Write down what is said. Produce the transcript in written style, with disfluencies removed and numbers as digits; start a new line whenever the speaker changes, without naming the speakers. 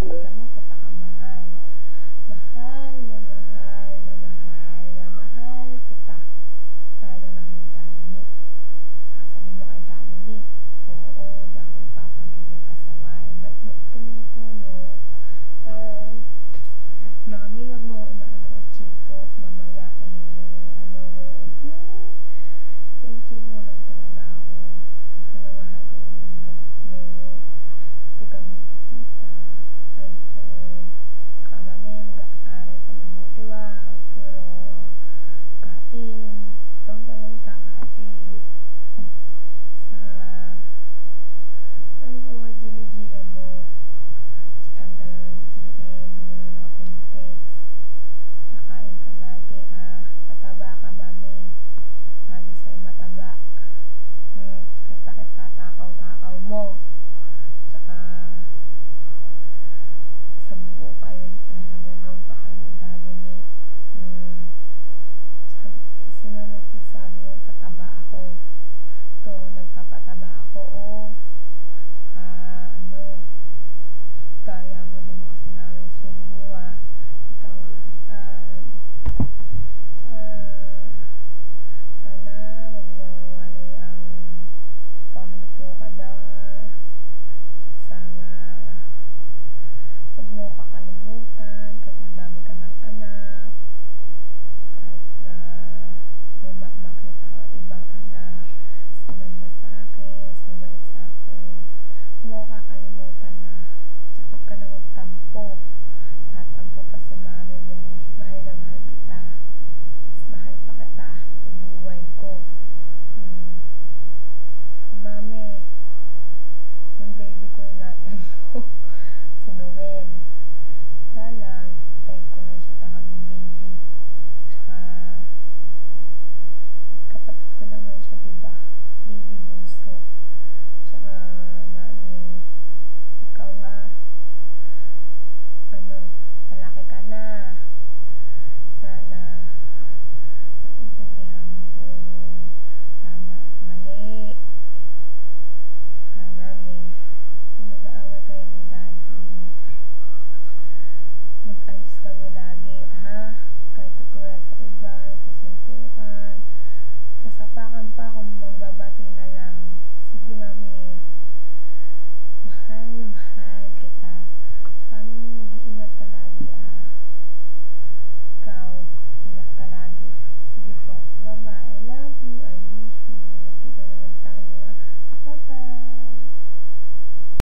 kasi ganun kita kamahal. Mahal na mahal na mahal na mahal kita. Lalo na kay Daddy Nick. Sasabi mo kay Daddy Nick, oo, di ako ipapagiging pasaway. Mait-mait ka nito, no? Mami, wag mo una-ano at chito. Mamaya, pinching mo lang talaga ako. Mahal ko yung bugot ngayon. Hindi kami kasita. Saka mami, mag-aaral ka mabuti wag. Pero, kating. Ikaw talaga kakating. Ano ko, GM mo. GM ka lang ng GM. Bigyan mo na ako ng text. Kakain ka lagi, pataba ka, mami. Lagi sa'yo mataba. Kita-kita, takaw-takaw mo. Tsaka, sabubong kayo, nabubong pa kayo ni Daddy Nick. Sino nagsasabi mo pataba ako? Ito, nagpapataba ako, Tsaka, kaya mo din kasi namin swimming nyo, Ikaw, sana wag mawawalay ang pamukadar. Sana wag mo kakalimutan kahit magdami ka ng anak, kahit na may makita ka ibang anak, sinanda sa akin, sinabait sa akin. Huwag mo kakalimutan na tsaka huwag ka na magtampo. Tatampo pa si mami, mahal na mahal kita. Mahal pa kita sa buhay ko. Mami, yung baby ko ingatan mo. Si Noel. Lang, type ko na siya tawagin baby. Tsaka, kapatid ko naman siya, diba? Baby bunso. Tsaka, mami, ikaw malaki ka na. Sana, intindihan mo yung tama at mali. Mami, kung nag-aaway kayo ni Daddy, mag-ayos kayo lagi, Kahit tutulad sa iba, nagkasuntukan, sasapakan pa kung